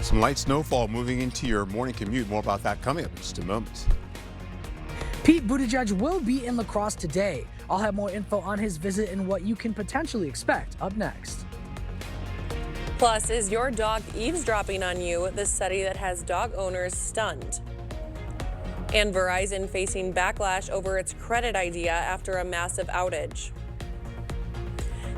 Some light snowfall moving into your morning commute. More about that coming up in just a moment. Pete Buttigieg will be in La Crosse today. I'll have more info on his visit and what you can potentially expect up next. Plus, is your dog eavesdropping on you? The study that has dog owners stunned. And Verizon facing backlash over its credit idea after a massive outage.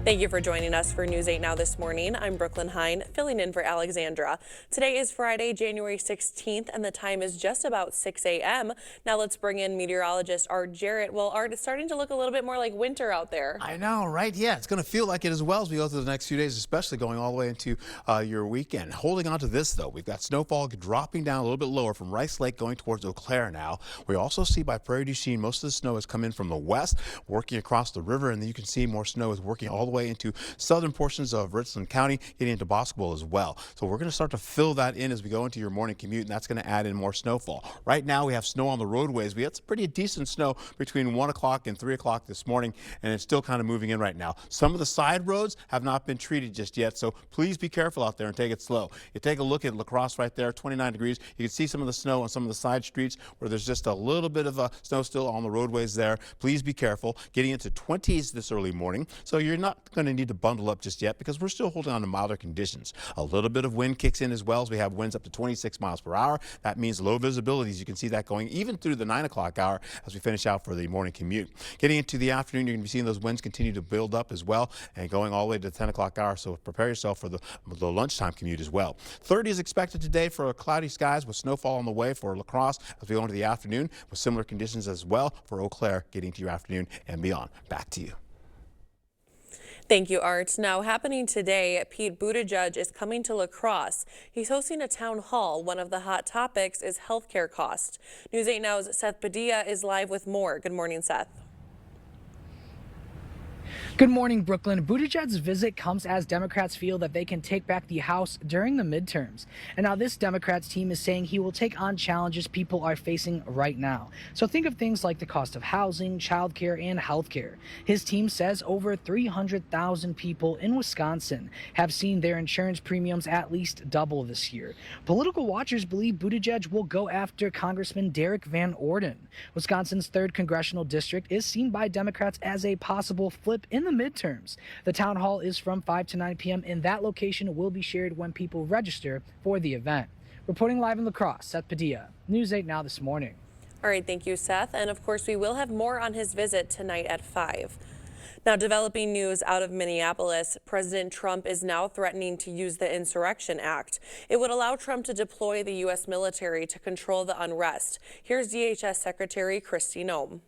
Thank you for joining us for News 8 Now this morning. I'm Brooklyn Hine, filling in for Alexandra. Today is Friday, January 16th, and the time is just about 6 a.m. Now let's bring in meteorologist Art Jarrett. Well, Art, it's starting to look a little bit more like winter out there. I know, right? Yeah, it's going to feel like it as well as we go through the next few days, especially going all the way into your weekend. Holding on to this, though, we've got snowfall dropping down a little bit lower from Rice Lake going towards Eau Claire now. We also see by Prairie du Chien, most of the snow has come in from the west, working across the river, and then you can see more snow is working all the way into southern portions of Richland County, getting into Boscobel as well. So we're going to start to fill that in as we go into your morning commute, and that's going to add in more snowfall. Right now we have snow on the roadways. We had some pretty decent snow between 1 o'clock and 3 o'clock this morning, and it's still kind of moving in right now. Some of the side roads have not been treated just yet, so please be careful out there and take it slow. You take a look at La Crosse right there, 29 degrees. You can see some of the snow on some of the side streets where there's just a little bit of snow still on the roadways there. Please be careful. Getting into 20s this early morning, so you're not going to need to bundle up just yet because we're still holding on to milder conditions. A little bit of wind kicks in as well as we have winds up to 26 miles per hour. That means low visibilities. You can see that going even through the 9 o'clock hour as we finish out for the morning commute. Getting into the afternoon, you're going to be seeing those winds continue to build up as well and going all the way to the 10 o'clock hour. So prepare yourself for the lunchtime commute as well. 30 is expected today for cloudy skies with snowfall on the way for La Crosse as we go into the afternoon with similar conditions as well for Eau Claire getting to your afternoon and beyond. Back to you. Thank you, Art. Now, happening today, Pete Buttigieg is coming to La Crosse. He's hosting a town hall. One of the hot topics is healthcare costs. News 8 Now's Seth Padilla is live with more. Good morning, Seth. Good morning, Brooklyn. Buttigieg's visit comes as Democrats feel that they can take back the House during the midterms. And now this Democrats team is saying he will take on challenges people are facing right now. So think of things like the cost of housing, childcare, and healthcare. His team says over 300,000 people in Wisconsin have seen their insurance premiums at least double this year. Political watchers believe Buttigieg will go after Congressman Derek Van Orden. Wisconsin's 3rd congressional district is seen by Democrats as a possible flip in the midterms. The town hall is from 5 to 9 p.m. and that location will be shared when people register for the event. Reporting live in La Crosse, Seth Padilla, News 8 Now this morning. All right, thank you, Seth. And of course, we will have more on his visit tonight at 5. Now, developing news out of Minneapolis, President Trump is now threatening to use the Insurrection Act. It would allow Trump to deploy the U.S. military to control the unrest. Here's DHS Secretary Kristi Noem.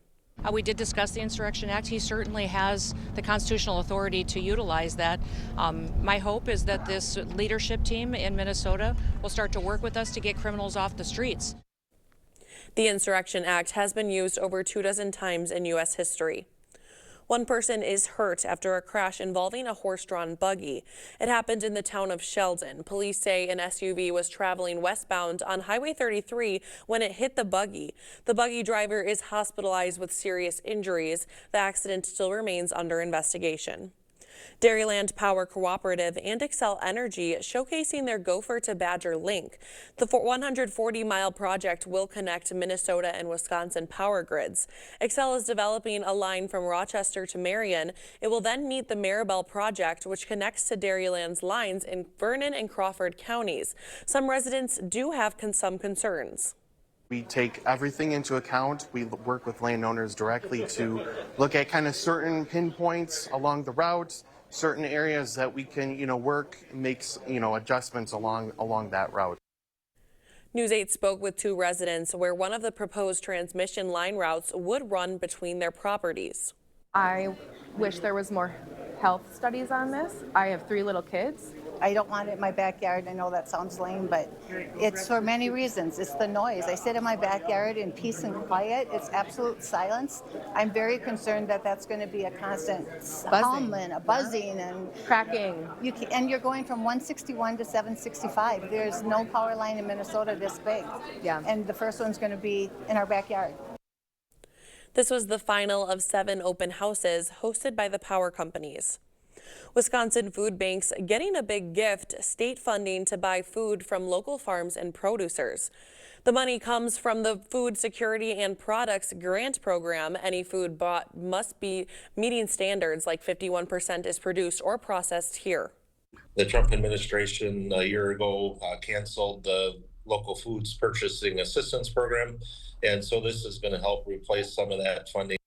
We did discuss the Insurrection Act. He certainly has the constitutional authority to utilize that. My hope is that this leadership team in Minnesota will start to work with us to get criminals off the streets. The Insurrection Act has been used over 24 times in U.S. history. One person is hurt after a crash involving a horse-drawn buggy. It happened in the town of Sheldon. Police say an SUV was traveling westbound on Highway 33 when it hit the buggy. The buggy driver is hospitalized with serious injuries. The accident still remains under investigation. Dairyland Power Cooperative and Xcel Energy showcasing their Gopher to Badger link. The 140-mile project will connect Minnesota and Wisconsin power grids. Xcel is developing a line from Rochester to Marion. It will then meet the Maribel project, which connects to Dairyland's lines in Vernon and Crawford counties. Some residents do have some concerns. We take everything into account. We work with landowners directly to look at kind of certain pinpoints along the route, certain areas that we can, work, make, adjustments along that route. News 8 spoke with 2 residents where one of the proposed transmission line routes would run between their properties. I wish there was more health studies on this. I have 3 little kids. I don't want it in my backyard. I know that sounds lame, but it's for many reasons. It's the noise. I sit in my backyard in peace and quiet. It's absolute silence. I'm very concerned that that's going to be a constant humming, a buzzing, and cracking. And you're going from 161 to 765. There's no power line in Minnesota this big. Yeah. And the first one's going to be in our backyard. This was the final of 7 open houses hosted by the power companies. Wisconsin food banks getting a big gift, state funding to buy food from local farms and producers. The money comes from the Food Security and Products Grant Program. Any food bought must be meeting standards, like 51% is produced or processed here. The Trump administration a year ago canceled the local foods purchasing assistance program, and so this is going to help replace some of that funding.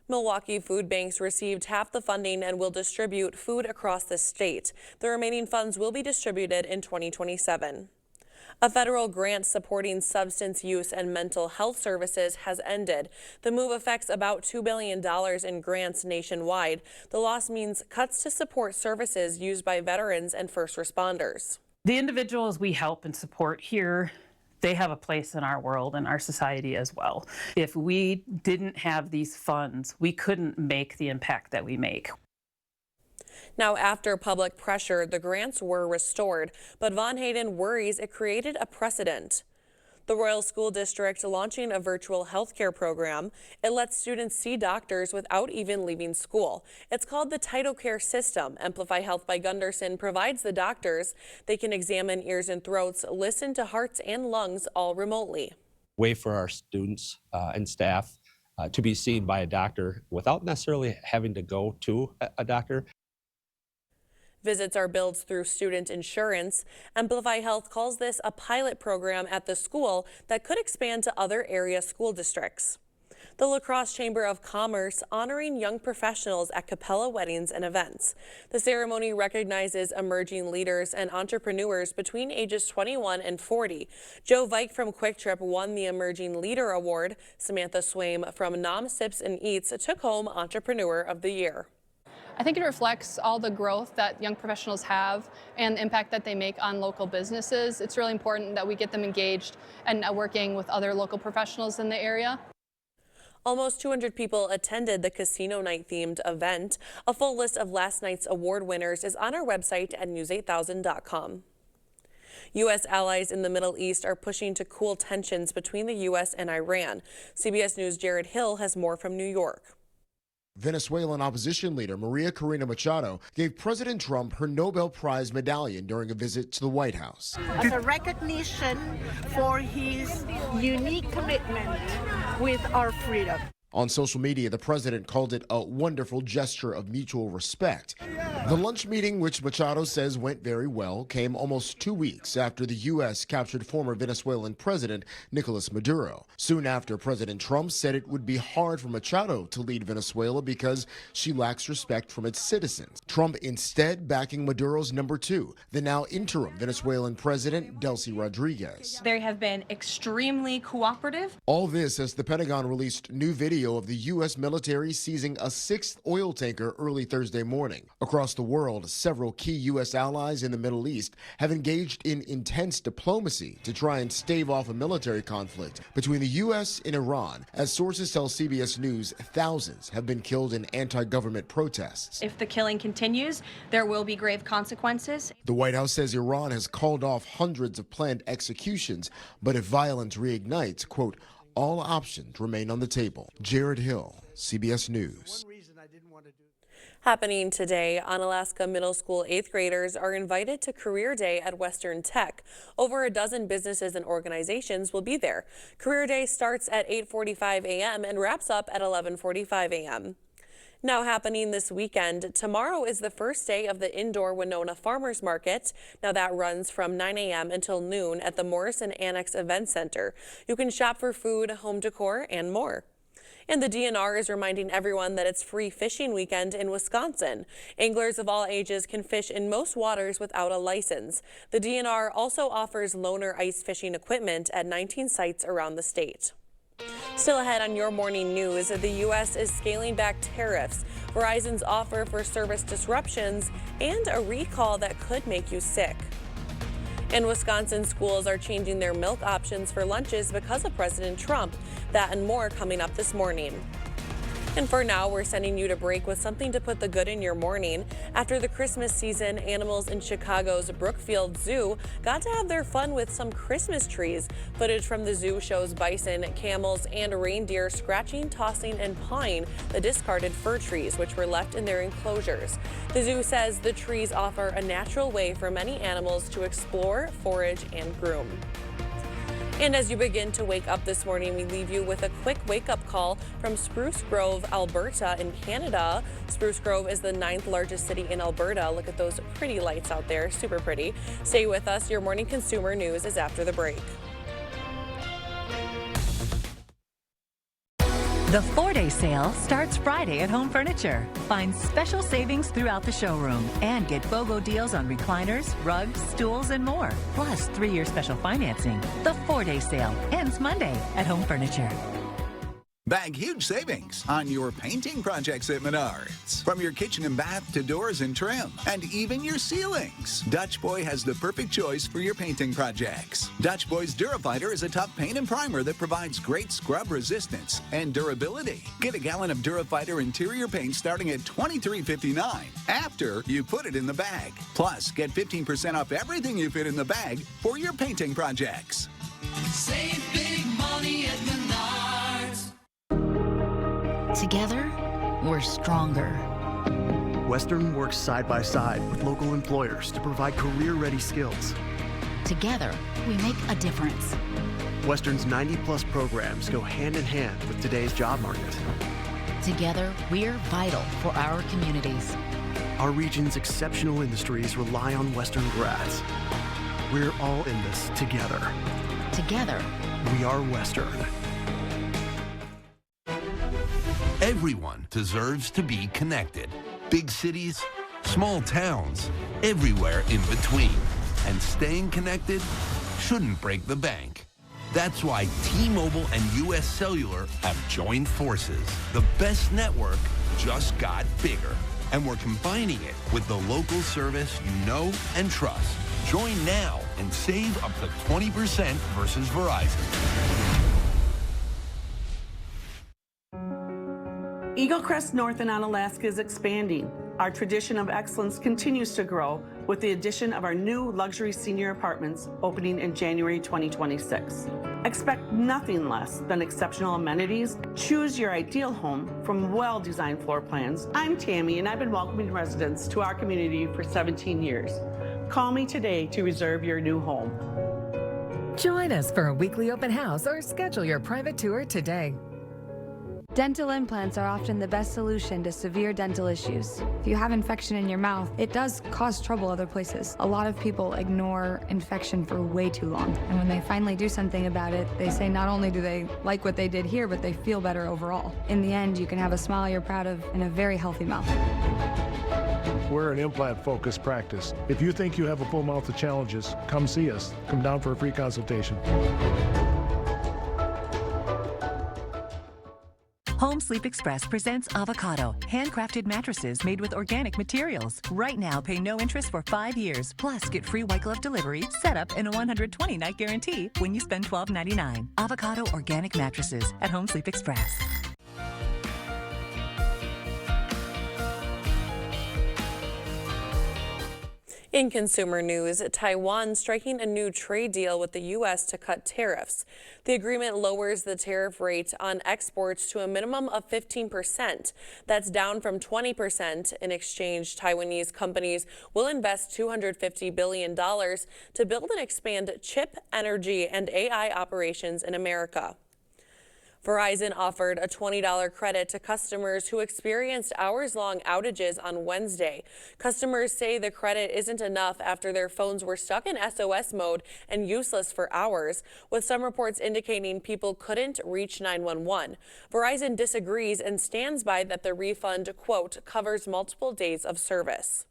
Milwaukee food banks received half the funding and will distribute food across the state. The remaining funds will be distributed in 2027. A federal grant supporting substance use and mental health services has ended. The move affects about $2 billion in grants nationwide. The loss means cuts to support services used by veterans and first responders. The individuals we help and support here, they have a place in our world and our society as well. If we didn't have these funds, we couldn't make the impact that we make. Now, after public pressure, the grants were restored, but Von Hayden worries it created a precedent. The Royal School District launching a virtual healthcare program. It lets students see doctors without even leaving school. It's called the TytoCare system. Amplify Health by Gunderson provides the doctors. They can examine ears and throats, listen to hearts and lungs, all remotely. Way for our students and staff to be seen by a doctor without necessarily having to go to a doctor. Visits are billed through student insurance. Amplify Health calls this a pilot program at the school that could expand to other area school districts. The La Crosse Chamber of Commerce honoring young professionals at Capella weddings and events. The ceremony recognizes emerging leaders and entrepreneurs between ages 21 and 40. Joe Vike from Quick Trip won the Emerging Leader Award. Samantha Swaim from Nom Sips and Eats took home Entrepreneur of the Year. I think it reflects all the growth that young professionals have and the impact that they make on local businesses. It's really important that we get them engaged and networking with other local professionals in the area. Almost 200 people attended the casino night themed event. A full list of last night's award winners is on our website at news8000.com. U.S. allies in the Middle East are pushing to cool tensions between the U.S. and Iran. CBS News' Jared Hill has more from New York. Venezuelan opposition leader Maria Corina Machado gave President Trump her Nobel Prize medallion during a visit to the White House. As a recognition for his unique commitment with our freedom. On social media, the president called it a wonderful gesture of mutual respect. The lunch meeting, which Machado says went very well, came almost 2 weeks after the U.S. captured former Venezuelan president Nicolas Maduro. Soon after, President Trump said it would be hard for Machado to lead Venezuela because she lacks respect from its citizens. Trump instead backing Maduro's number two, the now interim Venezuelan president, Delcy Rodriguez. They have been extremely cooperative. All this as the Pentagon released new video of the U.S. military seizing a sixth oil tanker early Thursday morning. Across the world, several key U.S. allies in the Middle East have engaged in intense diplomacy to try and stave off a military conflict between the U.S. and Iran. As sources tell CBS News, thousands have been killed in anti-government protests. If the killing continues, there will be grave consequences. The White House says Iran has called off hundreds of planned executions, but if violence reignites, quote, all options remain on the table. Jared Hill, CBS News. Happening today, Onalaska Middle School 8th graders are invited to Career Day at Western Tech. Over a dozen businesses and organizations will be there. Career Day starts at 8:45 a.m. and wraps up at 11:45 a.m. Now happening this weekend, tomorrow is the first day of the indoor Winona Farmers Market. Now that runs from 9 a.m. until noon at the Morrison Annex Event Center. You can shop for food, home decor, and more. And the DNR is reminding everyone that it's free fishing weekend in Wisconsin. Anglers of all ages can fish in most waters without a license. The DNR also offers loaner ice fishing equipment at 19 sites around the state. Still ahead on your morning news, the U.S. is scaling back tariffs, Verizon's offer for service disruptions, and a recall that could make you sick. And Wisconsin schools are changing their milk options for lunches because of President Trump. That and more coming up this morning. And for now, we're sending you to break with something to put the good in your morning. After the Christmas season, animals in Chicago's Brookfield Zoo got to have their fun with some Christmas trees. Footage from the zoo shows bison, camels, and reindeer scratching, tossing, and pawing the discarded fir trees, which were left in their enclosures. The zoo says the trees offer a natural way for many animals to explore, forage, and groom. And as you begin to wake up this morning, we leave you with a quick wake-up call from Spruce Grove, Alberta in Canada. Spruce Grove is the 9th largest city in Alberta. Look at those pretty lights out there, super pretty. Stay with us. Your morning consumer news is after the break. The 4-day sale starts Friday at Home Furniture. Find special savings throughout the showroom and get BOGO deals on recliners, rugs, stools, and more. Plus 3-year special financing. The 4-day sale ends Monday at Home Furniture. Bag huge savings on your painting projects at Menards. From your kitchen and bath to doors and trim, and even your ceilings. Dutch Boy has the perfect choice for your painting projects. Dutch Boy's Durafighter is a tough paint and primer that provides great scrub resistance and durability. Get a gallon of Durafighter interior paint starting at $23.59 after you put it in the bag. Plus, get 15% off everything you fit in the bag for your painting projects. Save big money at Menards. Together, we're stronger. Western works side by side with local employers to provide career-ready skills. Together, we make a difference. Western's 90-plus programs go hand in hand with today's job market. Together, we're vital for our communities. Our region's exceptional industries rely on Western grads. We're all in this together. Together, we are Western. Everyone deserves to be connected. Big cities, small towns, everywhere in between. And staying connected shouldn't break the bank. That's why T-Mobile and US Cellular have joined forces. The best network just got bigger. And we're combining it with the local service you know and trust. Join now and save up to 20% versus Verizon. Eagle Crest North in Onalaska is expanding. Our tradition of excellence continues to grow with the addition of our new luxury senior apartments opening in January 2026. Expect nothing less than exceptional amenities. Choose your ideal home from well-designed floor plans. I'm Tammy, and I've been welcoming residents to our community for 17 years. Call me today to reserve your new home. Join us for a weekly open house or schedule your private tour today. Dental implants are often the best solution to severe dental issues. If you have infection in your mouth, it does cause trouble other places. A lot of people ignore infection for way too long. And when they finally do something about it, they say not only do they like what they did here, but they feel better overall. In the end, you can have a smile you're proud of and a very healthy mouth. We're an implant-focused practice. If you think you have a full mouth of challenges, come see us. Come down for a free consultation. Home Sleep Express presents Avocado, handcrafted mattresses made with organic materials. Right now, pay no interest for 5 years. Plus, get free white glove delivery, setup, and a 120-night guarantee when you spend $12.99. Avocado organic mattresses at Home Sleep Express. In consumer news, Taiwan striking a new trade deal with the U.S. to cut tariffs. The agreement lowers the tariff rate on exports to a minimum of 15%. That's down from 20%. In exchange, Taiwanese companies will invest $250 billion to build and expand chip, energy, and AI operations in America. Verizon offered a $20 credit to customers who experienced hours-long outages on Wednesday. Customers say the credit isn't enough after their phones were stuck in SOS mode and useless for hours, with some reports indicating people couldn't reach 911. Verizon disagrees and stands by that the refund, quote, covers multiple days of service.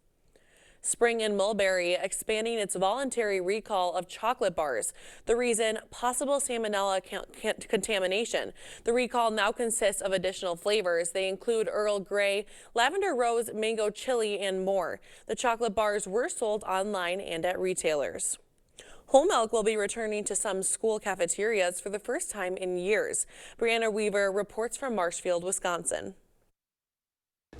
Spring and Mulberry expanding its voluntary recall of chocolate bars. The reason, possible salmonella contamination. The recall now consists of additional flavors. They include Earl Grey, Lavender Rose, Mango Chili, and more. The chocolate bars were sold online and at retailers. Whole milk will be returning to some school cafeterias for the first time in years. Brianna Weaver reports from Marshfield, Wisconsin.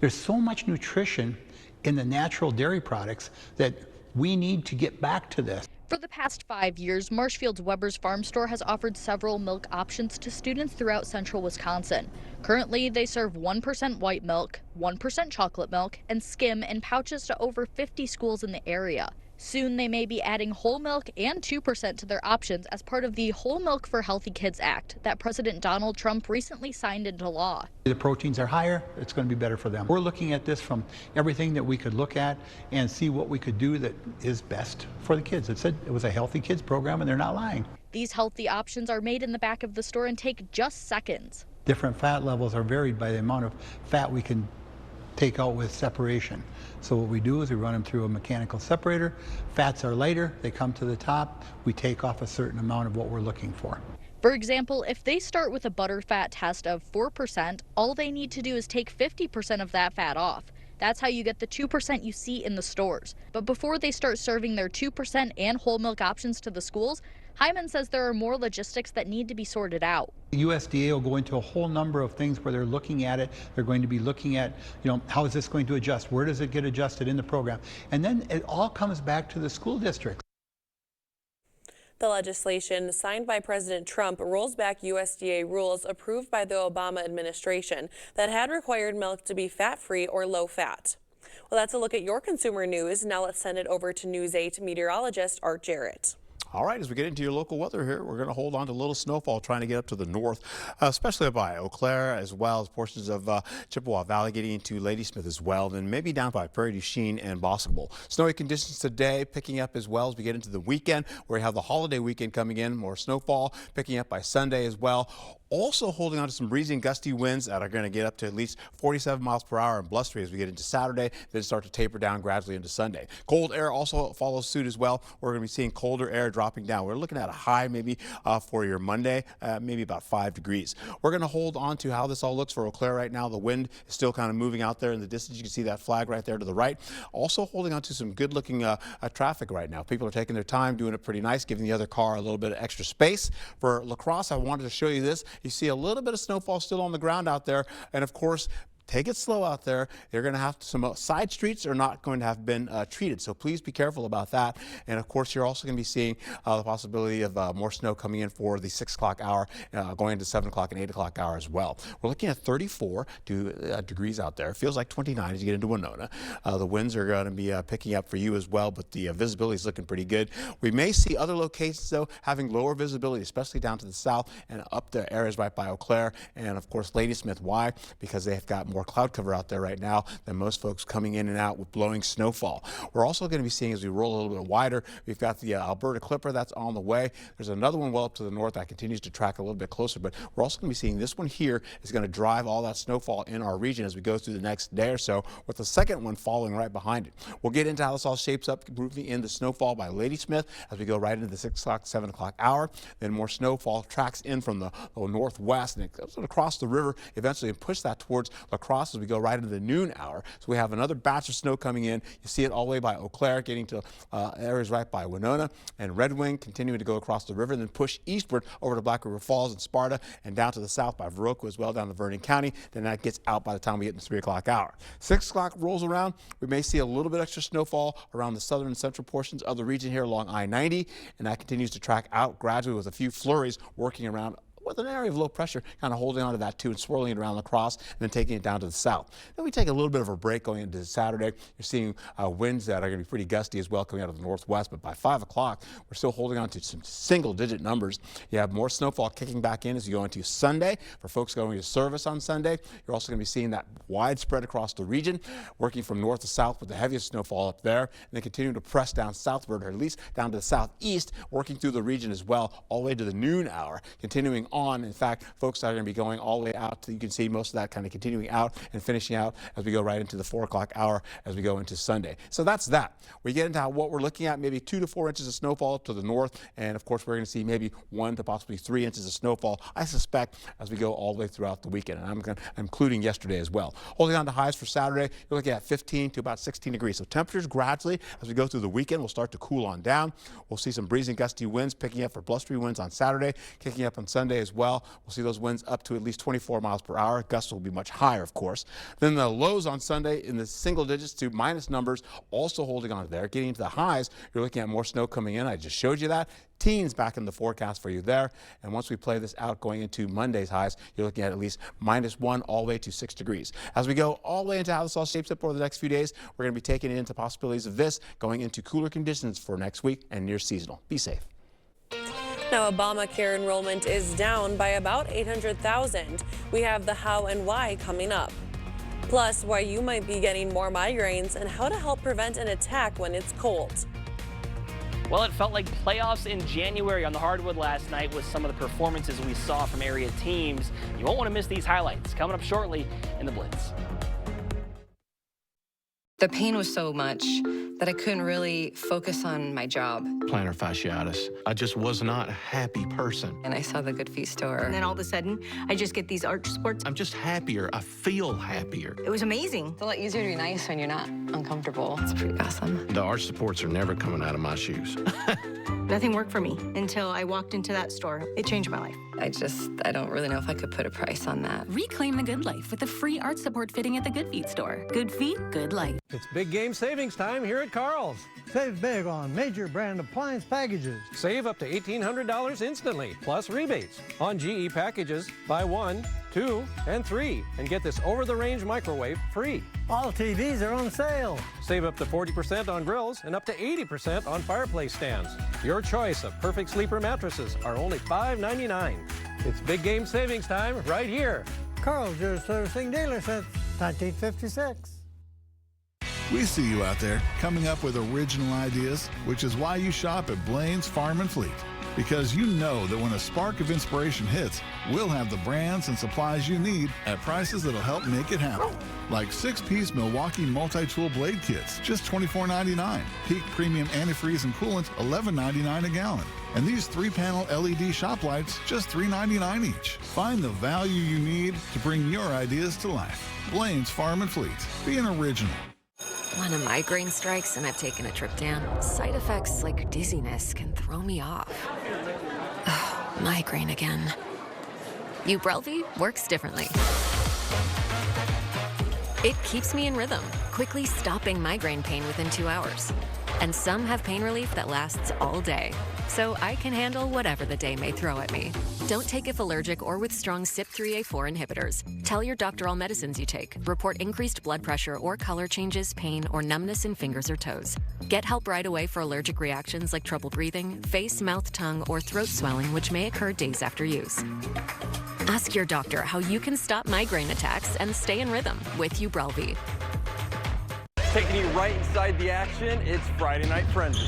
There's so much nutrition in the natural dairy products that we need to get back to this. For the past 5 years, Marshfield's Weber's Farm Store has offered several milk options to students throughout central Wisconsin. Currently, they serve 1% white milk, 1% chocolate milk, and skim in pouches to over 50 schools in the area. Soon, they may be adding whole milk and 2% to their options as part of the Whole Milk for Healthy Kids Act that President Donald Trump recently signed into law. The proteins are higher, it's going to be better for them. We're looking at this from everything that we could look at and see what we could do that is best for the kids. It said it was a healthy kids program, and they're not lying. These healthy options are made in the back of the store and take just seconds. Different fat levels are varied by the amount of fat we can take out with separation. So what we do is we run them through a mechanical separator. Fats are lighter, they come to the top. We take off a certain amount of what we're looking for. For example, if they start with a butter fat test of 4%, all they need to do is take 50% of that fat off. That's how you get the 2% you see in the stores. But before they start serving their 2% and whole milk options to the schools, Hyman says there are more logistics that need to be sorted out. The USDA will go into a whole number of things where they're looking at it. They're going to be looking at, how is this going to adjust? Where does it get adjusted in the program? And then it all comes back to the school district. The legislation signed by President Trump rolls back USDA rules approved by the Obama administration that had required milk to be fat-free or low-fat. Well, that's a look at your consumer news. Now let's send it over to News 8 meteorologist Art Jarrett. All right, as we get into your local weather here, we're going to hold on to a little snowfall trying to get up to the north, especially by Eau Claire, as well as portions of Chippewa Valley, getting into Ladysmith as well, and maybe down by Prairie du Chien and Boscobel. Snowy conditions today, picking up as well as we get into the weekend, where we have the holiday weekend coming in, more snowfall, picking up by Sunday as well. Also holding on to some breezy and gusty winds that are going to get up to at least 47 miles per hour and blustery as we get into Saturday, then start to taper down gradually into Sunday. Cold air also follows suit as well. We're going to be seeing colder air dropping down. We're looking at a high maybe for your Monday, maybe about 5 degrees. We're going to hold on to how this all looks for Eau Claire right now. The wind is still kind of moving out there in the distance. You can see that flag right there to the right. Also holding on to some good looking traffic right now. People are taking their time, doing it pretty nice, giving the other car a little bit of extra space. For La Crosse, I wanted to show you this. You see a little bit of snowfall still on the ground out there, and of course, take it slow out there. You're going to have some side streets are not going to have been treated, so please be careful about that. And of course, you're also going to be seeing the possibility of more snow coming in for the 6 o'clock hour, going into 7 o'clock and 8 o'clock hour as well. We're looking at 34 degrees out there. It feels like 29 as you get into Winona. The winds are going to be picking up for you as well, but the visibility is looking pretty good. We may see other locations, though, having lower visibility, especially down to the south and up the areas right by Eau Claire and, of course, Ladysmith. Why? Because they've got more cloud cover out there right now than most folks coming in and out with blowing snowfall. We're also going to be seeing, as we roll a little bit wider, we've got the Alberta Clipper that's on the way. There's another one well up to the north that continues to track a little bit closer, but we're also going to be seeing this one here is going to drive all that snowfall in our region as we go through the next day or so, with the second one following right behind it. We'll get into how this all shapes up, moving in the snowfall by Ladysmith as we go right into the 6 o'clock, 7 o'clock hour. Then more snowfall tracks in from the northwest, and it goes across the river eventually and push that towards La Crosse as we go right into the noon hour. So we have another batch of snow coming in. You see it all the way by Eau Claire, getting to areas right by Winona, and Red Wing continuing to go across the river and then push eastward over to Black River Falls and Sparta, and down to the south by Viroqua as well, down to Vernon County. Then that gets out by the time we get in the 3 o'clock hour. 6 o'clock rolls around. We may see a little bit extra snowfall around the southern and central portions of the region here along I-90, and that continues to track out gradually with a few flurries working around with an area of low pressure kind of holding on to that too and swirling it around La Crosse and then taking it down to the south. Then we take a little bit of a break going into Saturday. You're seeing winds that are going to be pretty gusty as well coming out of the northwest, but by 5 o'clock, we're still holding on to some single-digit numbers. You have more snowfall kicking back in as you go into Sunday. For folks going to service on Sunday, you're also going to be seeing that widespread across the region, working from north to south with the heaviest snowfall up there, and then continuing to press down southward, or at least down to the southeast, working through the region as well, all the way to the noon hour, continuing on. In fact, folks are going to be going all the way out to, you can see most of that kind of continuing out and finishing out as we go right into the 4 o'clock hour as we go into Sunday. So that's that. We get into what we're looking at, maybe 2 to 4 inches of snowfall up to the north, and of course we're going to see maybe 1 to possibly 3 inches of snowfall, I suspect, as we go all the way throughout the weekend, and I'm including yesterday as well. Holding on to highs for Saturday, you're looking at 15 to about 16 degrees. So temperatures gradually, as we go through the weekend, will start to cool on down. We'll see some breezy and gusty winds picking up for blustery winds on Saturday, kicking up on Sunday as well. We'll see those winds up to at least 24 miles per hour. Gusts will be much higher, of course. Then the lows on Sunday in the single digits to minus numbers, also holding on there. Getting into the highs, you're looking at more snow coming in. I just showed you that. Teens back in the forecast for you there. And once we play this out going into Monday's highs, you're looking at least -1 all the way to 6 degrees. As we go all the way into how this all shapes up over the next few days, we're going to be taking into possibilities of this going into cooler conditions for next week and near seasonal. Be safe. Now, Obamacare enrollment is down by about 800,000. We have the how and why coming up. Plus, why you might be getting more migraines and how to help prevent an attack when it's cold. Well, it felt like playoffs in January on the hardwood last night with some of the performances we saw from area teams. You won't want to miss these highlights coming up shortly in the Blitz. The pain was so much that I couldn't really focus on my job. Plantar fasciitis. I just was not a happy person. And I saw the Good Feet store. And then all of a sudden, I just get these arch sports. I'm just happier. I feel happier. It was amazing. It's a lot easier to be nice when you're not uncomfortable. It's pretty awesome. The arch supports are never coming out of my shoes. Nothing worked for me until I walked into that store. It changed my life. I don't really know if I could put a price on that. Reclaim the good life with the free arch support fitting at the Good Feet store. Good feet, good life. It's big game savings time here at Carl's. Save big on major brand appliance packages. Save up to $1,800 instantly, plus rebates on GE packages. Buy 1, 2, and 3, and get this over-the-range microwave free. All TVs are on sale. Save up to 40% on grills and up to 80% on fireplace stands. Your choice of Perfect Sleeper mattresses are only $5.99. It's big game savings time right here. Carl's, your servicing dealer since 1956. We see you out there coming up with original ideas, which is why you shop at Blaine's Farm and Fleet. Because you know that when a spark of inspiration hits, we'll have the brands and supplies you need at prices that'll help make it happen. Like 6-piece Milwaukee multi-tool blade kits, just $24.99. Peak premium antifreeze and coolant, $11.99 a gallon. And these 3-panel LED shop lights, just $3.99 each. Find the value you need to bring your ideas to life. Blaine's Farm and Fleet. Be an original. When a migraine strikes and I've taken a trip down, side effects like dizziness can throw me off. Ugh, migraine again. Ubrelvy works differently. It keeps me in rhythm, quickly stopping migraine pain within 2 hours. And some have pain relief that lasts all day, so I can handle whatever the day may throw at me. Don't take if allergic or with strong CYP3A4 inhibitors. Tell your doctor all medicines you take. Report increased blood pressure or color changes, pain, or numbness in fingers or toes. Get help right away for allergic reactions like trouble breathing, face, mouth, tongue, or throat swelling, which may occur days after use. Ask your doctor how you can stop migraine attacks and stay in rhythm with Ubrelvy. Taking you right inside the action, it's Friday Night Frenzy.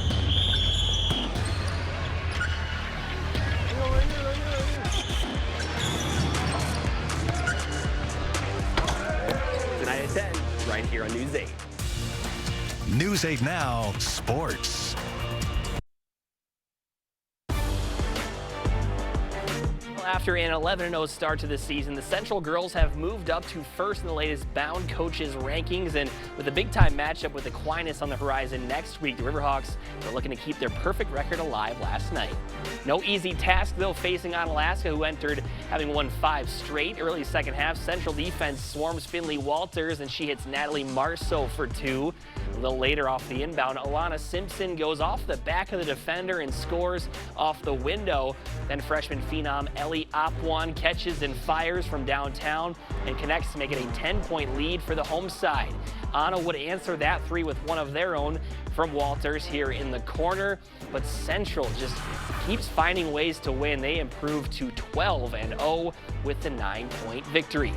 Tonight at 10, right here on News 8. News 8 Now, Sports. After an 11-0 start to the season, the Central girls have moved up to first in the latest Bound Coaches rankings, and with a big-time matchup with Aquinas on the horizon next week, the Riverhawks are looking to keep their perfect record alive last night. No easy task, though, facing Onalaska, who entered having won 5 straight. Early second half, Central defense swarms Finley Walters, and she hits Natalie Marceau for 2. A little later off the inbound, Alana Simpson goes off the back of the defender and scores off the window. Then freshman phenom Ellie Opwan catches and fires from downtown and connects to make it a 10-point lead for the home side. Anna would answer that 3 with one of their own from Walters here in the corner, but Central just keeps finding ways to win. They improve to 12-0 with the 9-point victory.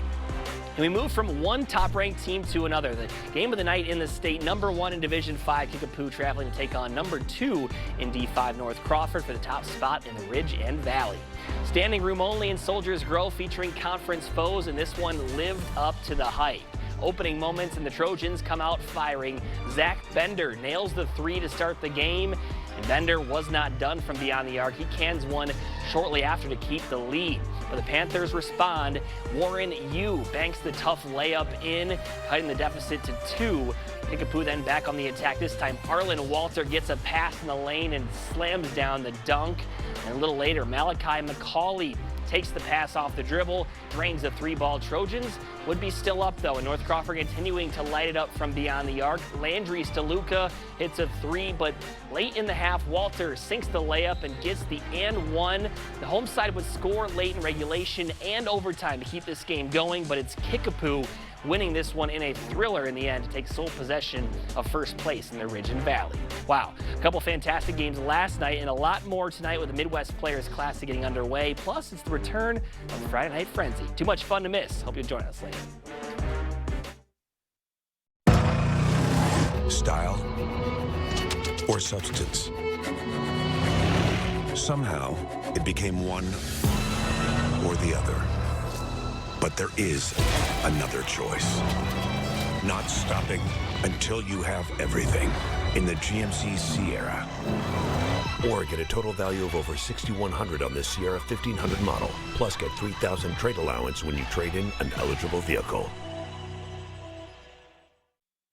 And we move from one top-ranked team to another. The game of the night in the state, number 1 in Division 5, Kickapoo traveling to take on number 2 in D5 North Crawford for the top spot in the Ridge and Valley. Standing room only in Soldiers Grove featuring conference foes, and this one lived up to the hype. Opening moments and the Trojans come out firing. Zach Bender nails the 3 to start the game, and Bender was not done from beyond the arc. He cans one shortly after to keep the lead. But the Panthers respond. Warren Yu banks the tough layup in, cutting the deficit to 2. Kickapoo then back on the attack. This time Arlen Walter gets a pass in the lane and slams down the dunk. And a little later, Malachi McCauley takes the pass off the dribble, drains the 3-ball Trojans. Would be still up though, and North Crawford continuing to light it up from beyond the arc. Landry's to Luca, hits a 3, but late in the half, Walter sinks the layup and gets the and 1. The home side would score late in regulation and overtime to keep this game going, but it's Kickapoo winning this one in a thriller in the end to take sole possession of first place in the Ridge and Valley. Wow, a couple fantastic games last night and a lot more tonight with the Midwest Players Classic getting underway. Plus, it's the return of Friday Night Frenzy. Too much fun to miss. Hope you'll join us later. Style or substance. Somehow, it became one or the other. But there is another choice. Not stopping until you have everything in the GMC Sierra. Or get a total value of over $6,100 on this Sierra 1500 model. Plus get $3,000 trade allowance when you trade in an eligible vehicle.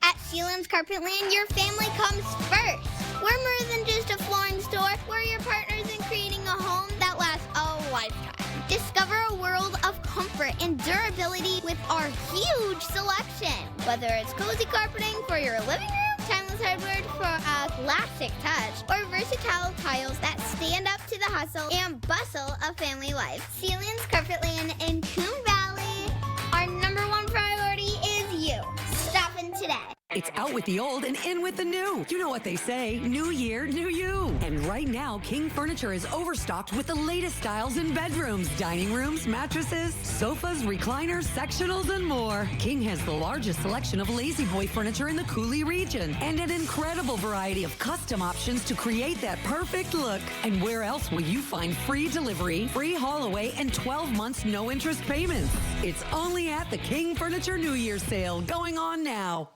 At Sealands Carpetland, your family comes first. We're more than just a flooring store. We're your partners in creating a home that lasts a lifetime. Discover a world of comfort and durability with our huge selection. Whether it's cozy carpeting for your living room, timeless hardwood for a classic touch, or versatile tiles that stand up to the hustle and bustle of family life. Sealands Carpetland in Coon Valley. Our #1 priority is you. Stop in today. It's out with the old and in with the new. You know what they say, new year, new you. And right now, King Furniture is overstocked with the latest styles in bedrooms, dining rooms, mattresses, sofas, recliners, sectionals, and more. King has the largest selection of Lazy Boy furniture in the Coulee region and an incredible variety of custom options to create that perfect look. And where else will you find free delivery, free haul away, and 12 months no interest payments? It's only at the King Furniture New Year's sale going on now.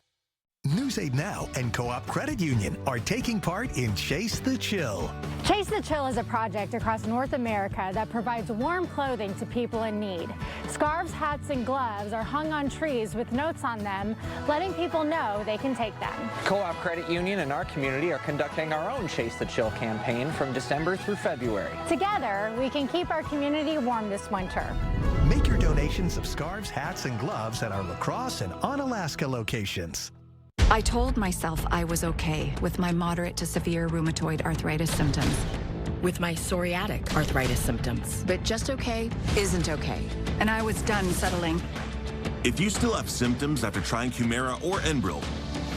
News 8 Now and Co-op Credit Union are taking part in Chase the Chill. Chase the Chill is a project across North America that provides warm clothing to people in need. Scarves, hats, and gloves are hung on trees with notes on them, letting people know they can take them. Co-op Credit Union and our community are conducting our own Chase the Chill campaign from December through February. Together, we can keep our community warm this winter. Make your donations of scarves, hats, and gloves at our La Crosse and Onalaska locations. I told myself I was okay with my moderate to severe rheumatoid arthritis symptoms, with my psoriatic arthritis symptoms. But just okay isn't okay, and I was done settling. If you still have symptoms after trying Humira or Enbrel,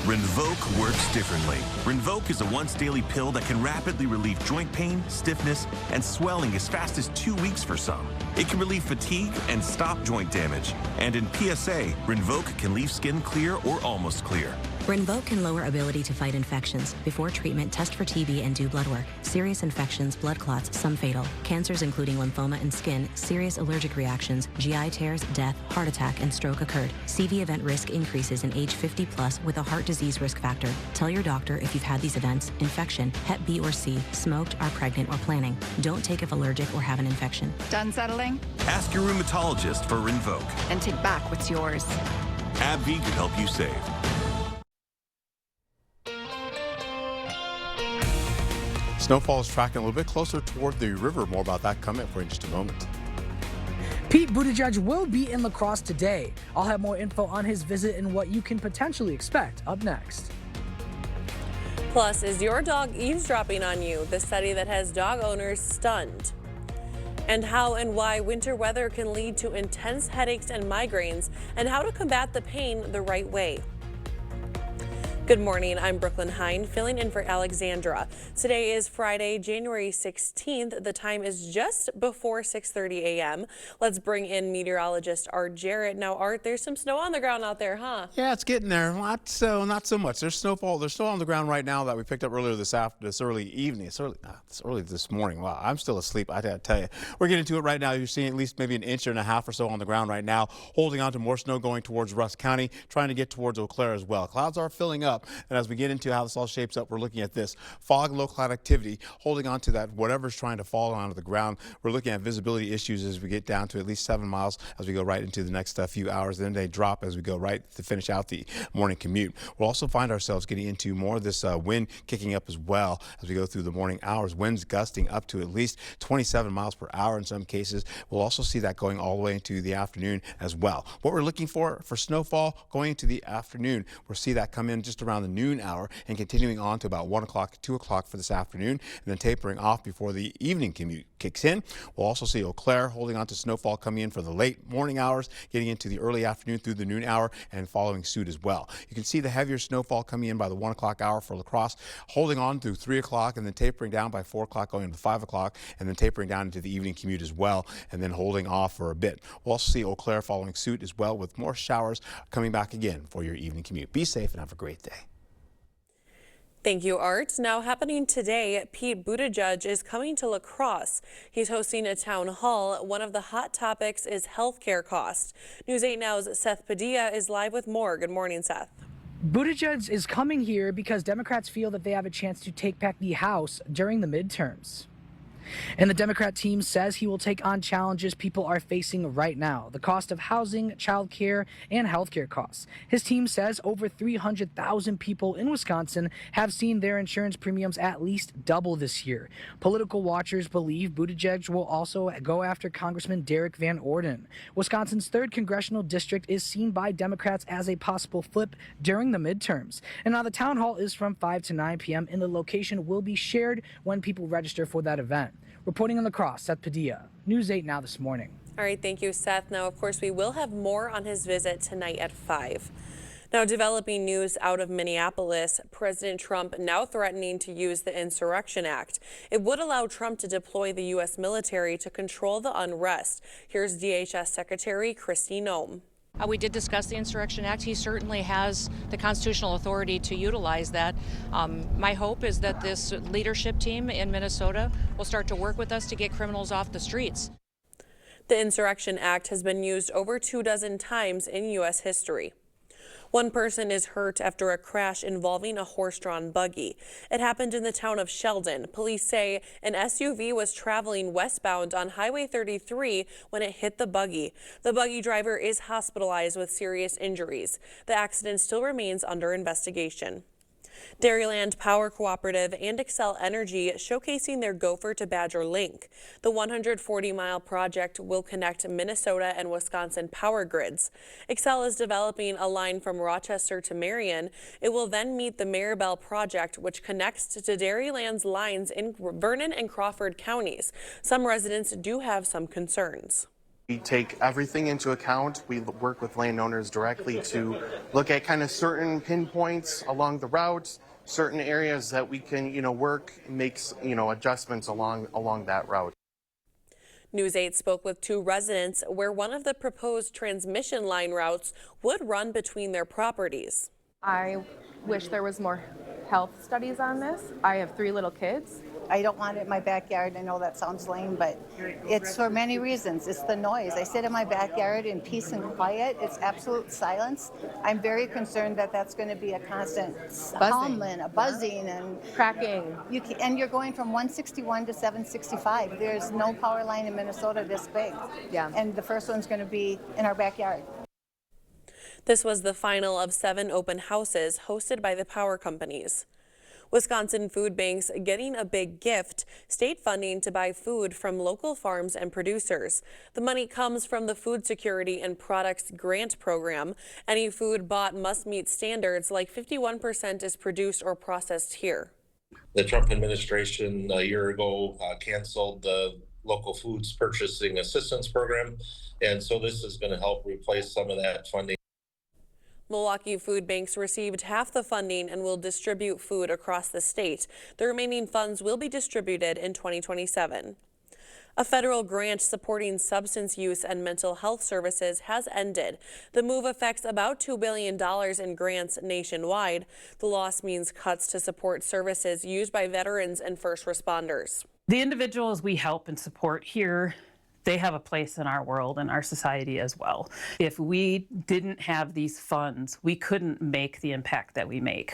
Rinvoq works differently. Rinvoq is a once-daily pill that can rapidly relieve joint pain, stiffness, and swelling as fast as 2 weeks for some. It can relieve fatigue and stop joint damage. And in PSA, Rinvoq can leave skin clear or almost clear. Rinvoq can lower ability to fight infections. Before treatment, test for TB and do blood work. Serious infections, blood clots, some fatal. Cancers including lymphoma and skin, serious allergic reactions, GI tears, death, heart attack, and stroke occurred. CV event risk increases in age 50 plus with a heart disease risk factor. Tell your doctor if you've had these events, infection, Hep B or C, smoked, are pregnant, or planning. Don't take if allergic or have an infection. Done settling? Ask your rheumatologist for Rinvoq. And take back what's yours. AbbVie can help you save. Snowfall is tracking a little bit closer toward the river. More about that coming up for in just a moment. Pete Buttigieg will be in La Crosse today. I'll have more info on his visit and what you can potentially expect up next. Plus, is your dog eavesdropping on you? The study that has dog owners stunned. And how and why winter weather can lead to intense headaches and migraines, and how to combat the pain the right way. Good morning, I'm Brooklyn Hine, filling in for Alexandra. Today is Friday, January 16th. The time is just before 6:30 a.m. Let's bring in meteorologist Art Jarrett. Now, Art, there's some snow on the ground out there, huh? Yeah, it's getting there. Not so much. There's snowfall. There's snow on the ground right now that we picked up earlier this early evening. It's early this morning. Wow, I'm still asleep. I gotta tell you. We're getting to it right now. You're seeing at least maybe an inch and a half or so on the ground right now. Holding on to more snow going towards Rusk County, trying to get towards Eau Claire as well. Clouds are filling up. up. And as we get into how this all shapes up, we're looking at this fog, low cloud activity, holding on to that whatever's trying to fall onto the ground. We're looking at visibility issues as we get down to at least 7 miles as we go right into the next few hours. Then they drop as we go right to finish out the morning commute. We'll also find ourselves getting into more of this wind kicking up as well as we go through the morning hours. Winds gusting up to at least 27 miles per hour in some cases. We'll also see that going all the way into the afternoon as well. What we're looking for snowfall going into the afternoon, we'll see that come in just around the noon hour and continuing on to about 1 o'clock, 2 o'clock for this afternoon, and then tapering off before the evening commute kicks in. We'll also see Eau Claire holding on to snowfall coming in for the late morning hours, getting into the early afternoon through the noon hour and following suit as well. You can see the heavier snowfall coming in by the 1 o'clock hour for La Crosse, holding on through 3 o'clock and then tapering down by 4 o'clock going into 5 o'clock and then tapering down into the evening commute as well and then holding off for a bit. We'll also see Eau Claire following suit as well with more showers coming back again for your evening commute. Be safe and have a great day. Thank you, Art. Now happening today, Pete Buttigieg is coming to La Crosse. He's hosting a town hall. One of the hot topics is healthcare costs. News 8 Now's Seth Padilla is live with more. Good morning, Seth. Buttigieg is coming here because Democrats feel that they have a chance to take back the House during the midterms. And the Democrat team says he will take on challenges people are facing right now, the cost of housing, child care, and healthcare costs. His team says over 300,000 people in Wisconsin have seen their insurance premiums at least double this year. Political watchers believe Buttigieg will also go after Congressman Derek Van Orden. Wisconsin's 3rd congressional district is seen by Democrats as a possible flip during the midterms. And now the town hall is from 5 to 9 p.m. and the location will be shared when people register for that event. Reporting on La Crosse, Seth Padilla, News 8 Now this morning. All right, thank you, Seth. Now, of course, we will have more on his visit tonight at 5. Now, developing news out of Minneapolis, President Trump now threatening to use the Insurrection Act. It would allow Trump to deploy the U.S. military to control the unrest. Here's DHS Secretary Kristi Noem. We did discuss the Insurrection Act. He certainly has the constitutional authority to utilize that. My hope is that this leadership team in Minnesota will start to work with us to get criminals off the streets. The Insurrection Act has been used over 24 times in U.S. history. One person is hurt after a crash involving a horse-drawn buggy. It happened in the town of Sheldon. Police say an SUV was traveling westbound on Highway 33 when it hit the buggy. The buggy driver is hospitalized with serious injuries. The accident still remains under investigation. Dairyland Power Cooperative and Xcel Energy showcasing their Gopher to Badger link. The 140-mile project will connect Minnesota and Wisconsin power grids. Xcel is developing a line from Rochester to Marion. It will then meet the Maribel project, which connects to Dairyland's lines in Vernon and Crawford counties. Some residents do have some concerns. We take everything into account. We work with landowners directly to look at kind of certain pinpoints along the route, certain areas that we can, work, make, adjustments along that route. News 8 spoke with 2 residents where one of the proposed transmission line routes would run between their properties. I wish there was more health studies on this. I have 3 little kids. I don't want it in my backyard. I know that sounds lame, but it's for many reasons. It's the noise. I sit in my backyard in peace and quiet. It's absolute silence. I'm very concerned that that's going to be a constant humming, a buzzing, and cracking. And you're going from 161 to 765. There's no power line in Minnesota this big. Yeah. And the first one's going to be in our backyard. This was the final of 7 open houses hosted by the power companies. Wisconsin food banks getting a big gift, state funding to buy food from local farms and producers. The money comes from the Food Security and Products Grant Program. Any food bought must meet standards like 51% is produced or processed here. The Trump administration a year ago canceled the local foods purchasing assistance program, and so this is going to help replace some of that funding. Milwaukee food banks received half the funding and will distribute food across the state. The remaining funds will be distributed in 2027. A federal grant supporting substance use and mental health services has ended. The move affects about $2 billion in grants nationwide. The loss means cuts to support services used by veterans and first responders. The individuals we help and support here, they have a place in our world and our society as well. If we didn't have these funds, we couldn't make the impact that we make.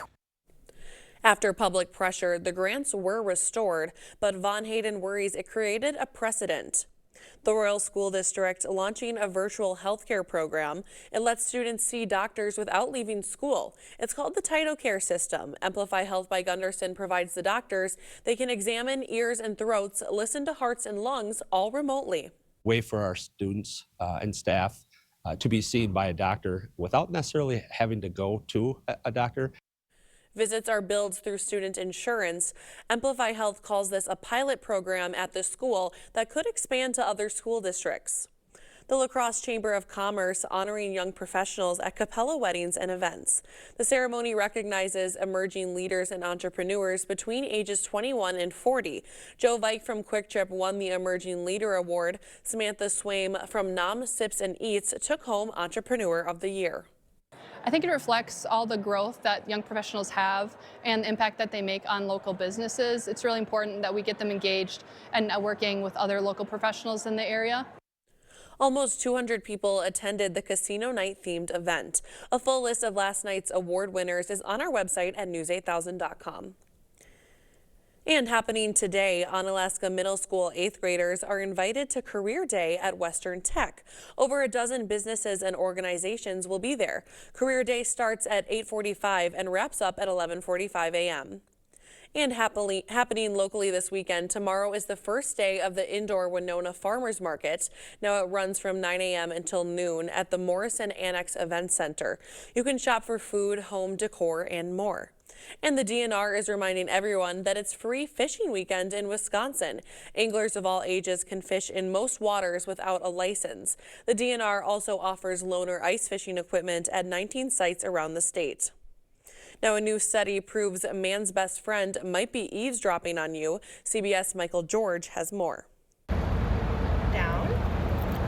After public pressure, the grants were restored, but Von Hayden worries it created a precedent. The Royal School District launching a virtual healthcare program. It lets students see doctors without leaving school. It's called the TytoCare system. Amplify Health by Gunderson provides the doctors. They can examine ears and throats, listen to hearts and lungs, all remotely. Way for our students and staff to be seen by a doctor without necessarily having to go to a doctor. Visits are billed through student insurance. Amplify Health calls this a pilot program at the school that could expand to other school districts. The La Crosse Chamber of Commerce honoring young professionals at Capella weddings and events. The ceremony recognizes emerging leaders and entrepreneurs between ages 21 and 40. Joe Vike from Quick Trip won the Emerging Leader Award. Samantha Swaim from Nom Sips and Eats took home Entrepreneur of the Year. I think it reflects all the growth that young professionals have and the impact that they make on local businesses. It's really important that we get them engaged and networking with other local professionals in the area. Almost 200 people attended the casino night themed event. A full list of last night's award winners is on our website at news8000.com. And happening today, Onalaska Middle School 8th graders are invited to Career Day at Western Tech. Over a dozen businesses and organizations will be there. Career Day starts at 8:45 and wraps up at 11:45 a.m. And happening locally this weekend, tomorrow is the first day of the indoor Winona Farmers Market. Now it runs from 9 a.m. until noon at the Morrison Annex Event Center. You can shop for food, home decor, and more. And the DNR is reminding everyone that it's free fishing weekend in Wisconsin. Anglers of all ages can fish in most waters without a license. The DNR also offers loaner ice fishing equipment at 19 sites around the state. Now, a new study proves a man's best friend might be eavesdropping on you. CBS Michael George has more. Down.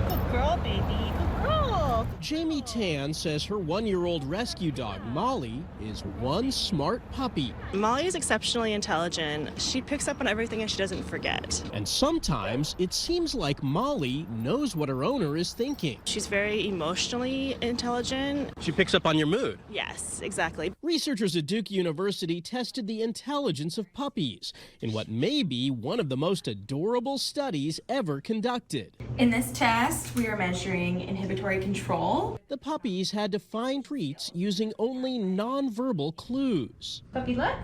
Good girl, baby. Good girl. Jamie Tan says her 1-year-old rescue dog, Molly, is one smart puppy. Molly is exceptionally intelligent. She picks up on everything and she doesn't forget. And sometimes it seems like Molly knows what her owner is thinking. She's very emotionally intelligent. She picks up on your mood. Yes, exactly. Researchers at Duke University tested the intelligence of puppies in what may be one of the most adorable studies ever conducted. In this test, we are measuring inhibitory control. The puppies had to find treats using only nonverbal clues. Puppy, look.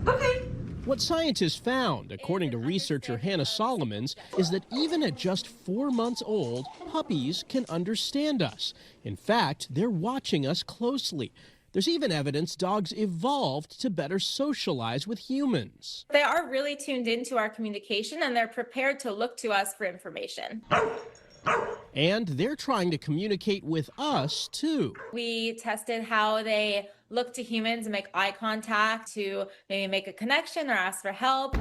Okay. What scientists found, according to researcher Hannah Solomons, is that even at just 4 months old, puppies can understand us. In fact, they're watching us closely. There's even evidence dogs evolved to better socialize with humans. They are really tuned into our communication and they're prepared to look to us for information. And they're trying to communicate with us, too. We tested how they look to humans and make eye contact to maybe make a connection or ask for help.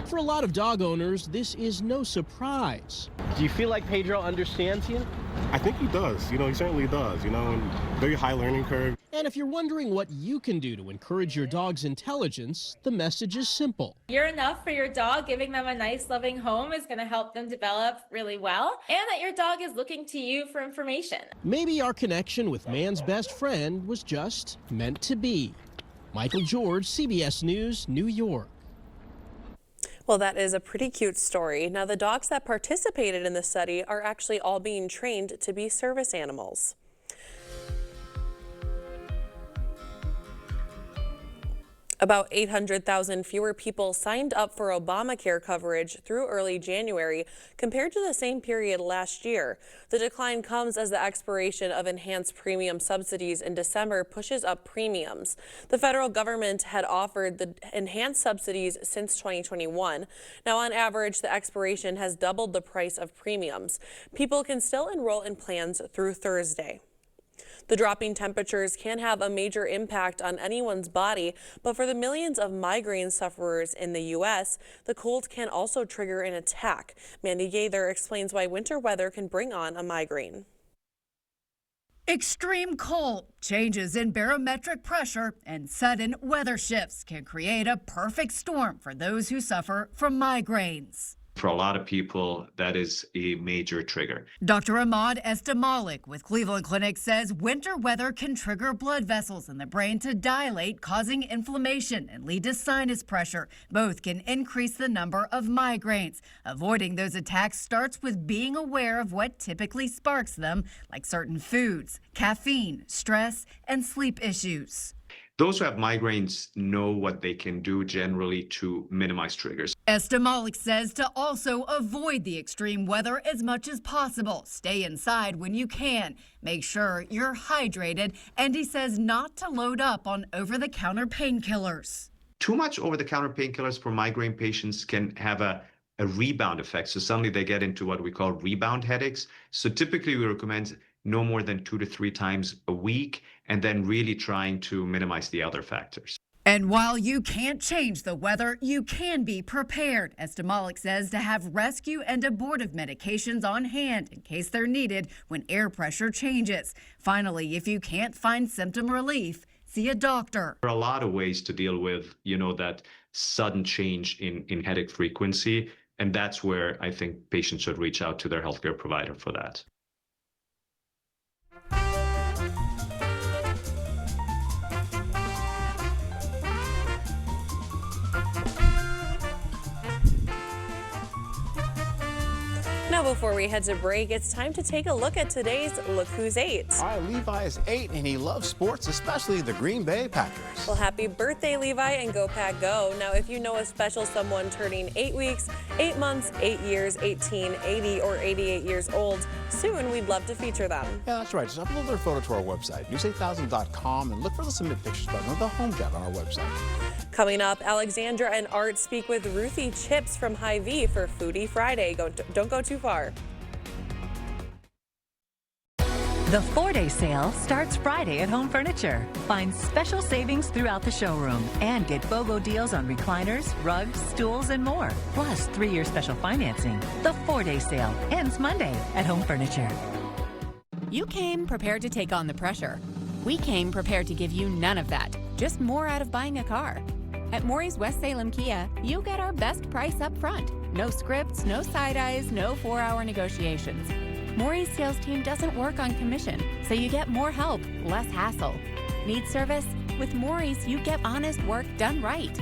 For a lot of dog owners, this is no surprise. Do you feel like Pedro understands you? I think he does. He certainly does, and very high learning curve. And if you're wondering what you can do to encourage your dog's intelligence, the message is simple. You're enough for your dog. Giving them a nice, loving home is going to help them develop really well, and that your dog is looking to you for information. Maybe our connection with man's best friend was just meant to be. Michael George, CBS News, New York. Well, that is a pretty cute story. Now, the dogs that participated in the study are actually all being trained to be service animals. About 800,000 fewer people signed up for Obamacare coverage through early January compared to the same period last year. The decline comes as the expiration of enhanced premium subsidies in December pushes up premiums. The federal government had offered the enhanced subsidies since 2021. Now, on average, the expiration has doubled the price of premiums. People can still enroll in plans through Thursday. The dropping temperatures can have a major impact on anyone's body, but for the millions of migraine sufferers in the U.S., the cold can also trigger an attack. Mandy Gaither explains why winter weather can bring on a migraine. Extreme cold, changes in barometric pressure, and sudden weather shifts can create a perfect storm for those who suffer from migraines. For a lot of people, that is a major trigger. Dr. Ahmad Estamalik with Cleveland Clinic says winter weather can trigger blood vessels in the brain to dilate, causing inflammation and lead to sinus pressure. Both can increase the number of migraines. Avoiding those attacks starts with being aware of what typically sparks them, like certain foods, caffeine, stress, and sleep issues. Those who have migraines know what they can do generally to minimize triggers. Estamalik says to also avoid the extreme weather as much as possible. Stay inside when you can. Make sure you're hydrated. And he says not to load up on over-the-counter painkillers. Too much over-the-counter painkillers for migraine patients can have a rebound effect. So suddenly they get into what we call rebound headaches. So typically we recommend no more than 2 to 3 times a week, and then really trying to minimize the other factors. And while you can't change the weather, you can be prepared. Estamalik says to have rescue and abortive medications on hand in case they're needed when air pressure changes. Finally, if you can't find symptom relief, see a doctor. There are a lot of ways to deal with, that sudden change in headache frequency, and that's where I think patients should reach out to their healthcare provider for that. Now, before we head to break, it's time to take a look at today's Look Who's 8. All right, Levi is 8, and he loves sports, especially the Green Bay Packers. Well, happy birthday, Levi, and go Pack Go. Now, if you know a special someone turning 8 weeks, 8 months, 8 years, 18, 80, or 88 years old, soon we'd love to feature them. Yeah, that's right. Just upload their photo to our website, news8000.com, and look for the Submit Pictures button on the Home tab on our website. Coming up, Alexandra and Art speak with Ruthie Chips from Hy-Vee for Foodie Friday. Don't go too far. The 4-day sale starts Friday at Home Furniture. Find special savings throughout the showroom and get BOGO deals on recliners, rugs, stools, and more. Plus 3-year special financing. The 4-day sale ends Monday at Home Furniture. You came prepared to take on the pressure. We came prepared to give you none of that, just more out of buying a car. At Maury's West Salem Kia, you get our best price up front. No scripts, no side eyes, no 4-hour negotiations. Maury's sales team doesn't work on commission, so you get more help, less hassle. Need service? With Maury's, you get honest work done right.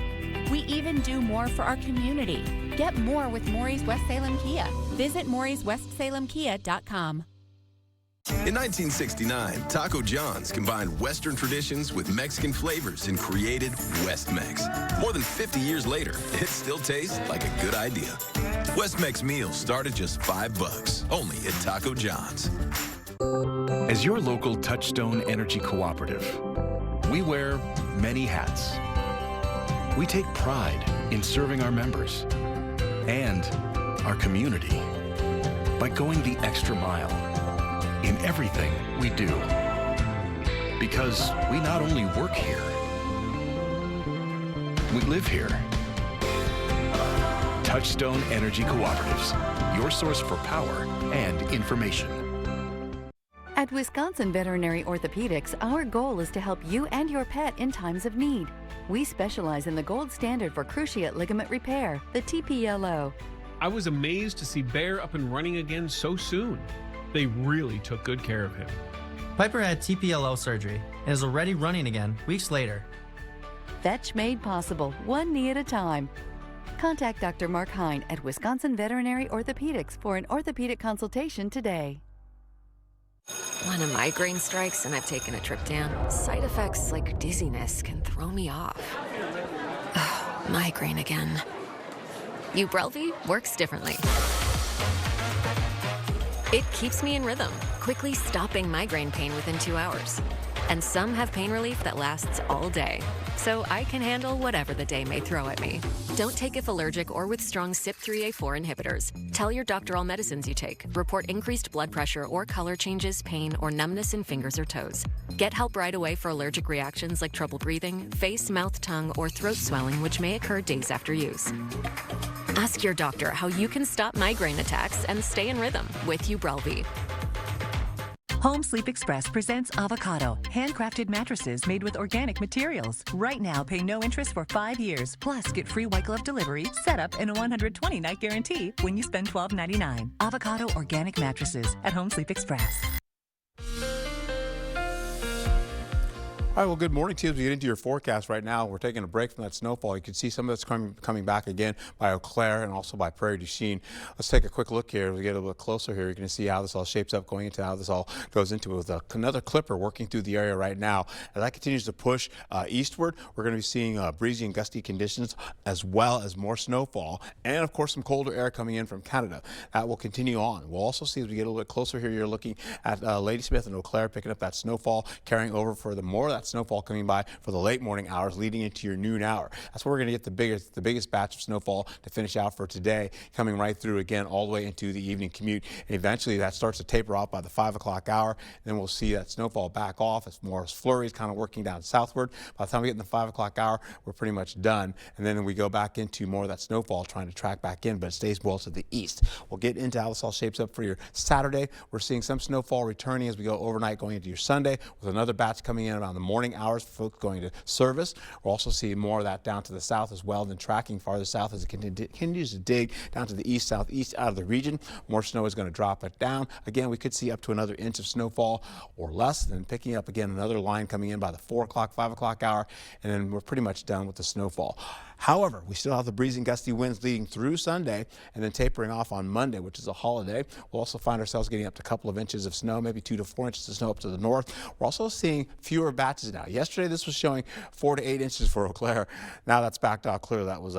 We even do more for our community. Get more with Maury's West Salem Kia. Visit Maury'sWestSalemKia.com. In 1969, Taco John's combined Western traditions with Mexican flavors and created West Mex. More than 50 years later, it still tastes like a good idea. West Mex meals start at just $5, only at Taco John's. As your local Touchstone Energy Cooperative, we wear many hats. We take pride in serving our members and our community by going the extra mile in everything we do. Because we not only work here, we live here. Touchstone Energy Cooperatives, your source for power and information. At Wisconsin Veterinary Orthopedics, our goal is to help you and your pet in times of need. We specialize in the gold standard for cruciate ligament repair, the TPLO. I was amazed to see Bear up and running again so soon. They really took good care of him. Piper had TPLO surgery and is already running again weeks later. Fetch made possible, one knee at a time. Contact Dr. Mark Hine at Wisconsin Veterinary Orthopedics for an orthopedic consultation today. When a migraine strikes and I've taken a trip down, side effects like dizziness can throw me off. Ugh, migraine again. Ubrelvy works differently. It keeps me in rhythm, quickly stopping migraine pain within 2 hours. And some have pain relief that lasts all day, so I can handle whatever the day may throw at me. Don't take if allergic or with strong CYP3A4 inhibitors. Tell your doctor all medicines you take. Report increased blood pressure or color changes, pain, or numbness in fingers or toes. Get help right away for allergic reactions like trouble breathing, face, mouth, tongue, or throat swelling, which may occur days after use. Ask your doctor how you can stop migraine attacks and stay in rhythm with Ubrelvy. Home Sleep Express presents Avocado, handcrafted mattresses made with organic materials. Right now, pay no interest for 5 years. Plus, get free white glove delivery, setup, and a 120-night guarantee when you spend $12.99. Avocado organic mattresses at Home Sleep Express. All right, well, good morning to you as we get into your forecast right now. We're taking a break from that snowfall. You can see some of it's coming back again by Eau Claire and also by Prairie du Chien. Let's take a quick look here. As we get a little bit closer here, you can see how this all shapes up going into how this all goes into it with another clipper working through the area right now. As that continues to push eastward, we're going to be seeing breezy and gusty conditions as well as more snowfall and, of course, some colder air coming in from Canada. That will continue on. We'll also see as we get a little bit closer here, you're looking at Ladysmith and Eau Claire picking up that snowfall, carrying over for the more of that snowfall coming by for the late morning hours leading into your noon hour. That's where we're going to get the biggest batch of snowfall to finish out for today, coming right through again all the way into the evening commute. And eventually that starts to taper off by the 5 o'clock hour. And then we'll see that snowfall back off as more flurries kind of working down southward. By the time we get in the 5 o'clock hour, we're pretty much done. And then we go back into more of that snowfall trying to track back in, but it stays well to the east. We'll get into how this all shapes up for your Saturday. We're seeing some snowfall returning as we go overnight going into your Sunday with another batch coming in around the morning hours for folks going to service. We'll also see more of that down to the south as well, then tracking farther south as it continues to dig down to the east, southeast out of the region. More snow is going to drop it down. Again, we could see up to another inch of snowfall or less, then picking up again another line coming in by the 4 o'clock, 5 o'clock hour, and then we're pretty much done with the snowfall. However, we still have the breezy and gusty winds leading through Sunday and then tapering off on Monday, which is a holiday. We'll also find ourselves getting up to a couple of inches of snow, maybe 2 to 4 inches of snow up to the north. We're also seeing fewer batches now. Yesterday, this was showing 4 to 8 inches for Eau Claire. Now that's backed out clear. That was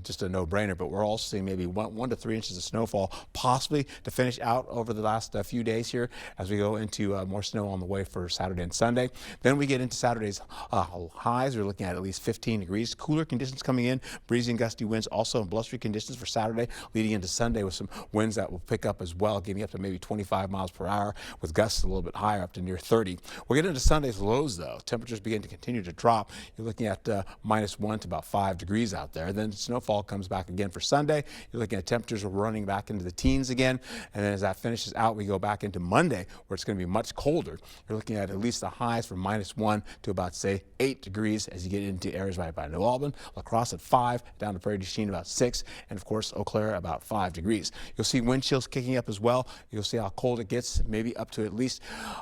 just a no-brainer, but we're also seeing maybe 1 to 3 inches of snowfall, possibly to finish out over the last few days here as we go into more snow on the way for Saturday and Sunday. Then we get into Saturday's highs. We're looking at least 15 degrees. Cooler conditions coming in, breezy and gusty winds also in blustery conditions for Saturday, leading into Sunday with some winds that will pick up as well, getting up to maybe 25 miles per hour with gusts a little bit higher up to near 30. We'll get into Sunday's lows though. Temperatures begin to continue to drop. You're looking at -1 to about 5 degrees out there. Then snowfall comes back again for Sunday. You're looking at temperatures running back into the teens again. And then as that finishes out, we go back into Monday where it's going to be much colder. You're looking at least the highs from -1 to about, say, 8 degrees as you get into areas right by New Albany, La Crosse at 5, down to Prairie du Chien about 6, and of course Eau Claire about 5 degrees. You'll see wind chills kicking up as well. You'll see how cold it gets, maybe up to at least,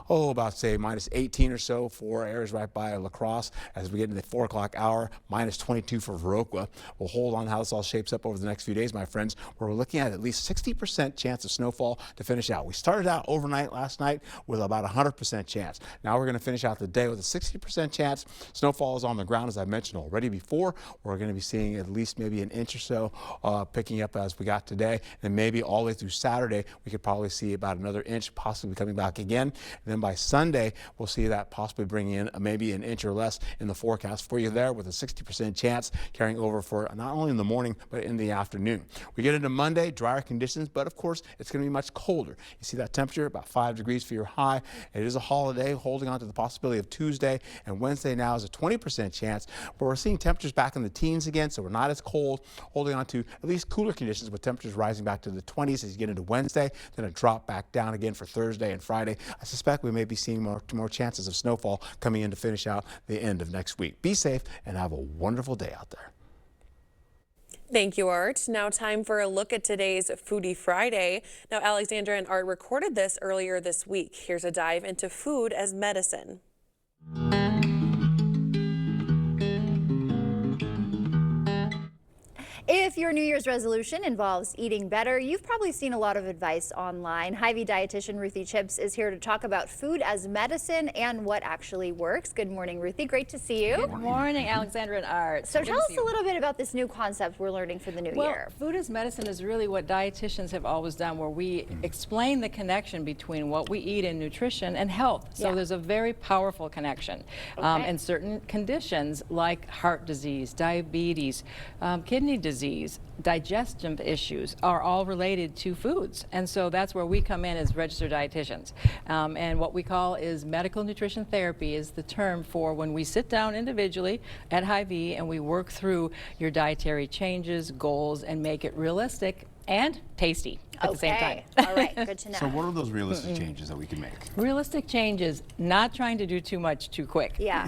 about say -18 or so for areas right by La Crosse. As we get into the 4 o'clock hour, -22 for Viroqua. We'll hold on how this all shapes up over the next few days, my friends, where we're looking at least 60% chance of snowfall to finish out. We started out overnight last night with about 100% chance. Now we're going to finish out the day with a 60% chance. Snowfall is on the ground, as I mentioned already before. We're going to be seeing at least maybe an inch or so picking up as we got today, and maybe all the way through Saturday we could probably see about another inch possibly coming back again. And then by Sunday we'll see that possibly bring in maybe an inch or less in the forecast for you there, with a 60% chance carrying over for not only in the morning but in the afternoon. We get into Monday, drier conditions, but of course it's going to be much colder. You see that temperature about 5 degrees for your high. It is a holiday, holding on to the possibility of Tuesday, and Wednesday now is a 20% chance, but we're seeing temperatures back in the teens again, so we're not as cold, holding on to at least cooler conditions with temperatures rising back to the 20s as you get into Wednesday, then a drop back down again for Thursday and Friday. I suspect we may be seeing more chances of snowfall coming in to finish out the end of next week. Be safe and have a wonderful day out there. Thank you, Art. Now time for a look at today's Foodie Friday. Now, Alexandra and Art recorded this earlier this week. Here's a dive into food as medicine. If your New Year's resolution involves eating better, you've probably seen a lot of advice online. Hy-Vee dietitian Ruthie Chips is here to talk about food as medicine and what actually works. Good morning, Ruthie. Great to see you. Good morning, Alexandra and Art. So tell us a little bit about this new concept we're learning for the new year. Food as medicine is really what dietitians have always done, where we explain the connection between what we eat in nutrition and health. So there's a very powerful connection. And certain conditions like heart disease, diabetes, kidney disease, digestive issues are all related to foods. And so that's where we come in as registered dietitians. And what we call is medical nutrition therapy is the term for when we sit down individually at Hy-Vee and we work through your dietary changes, goals, and make it realistic and tasty. at the same time. All right, good to know. So what are those realistic changes that we can make? Realistic changes, not trying to do too much too quick. Yeah.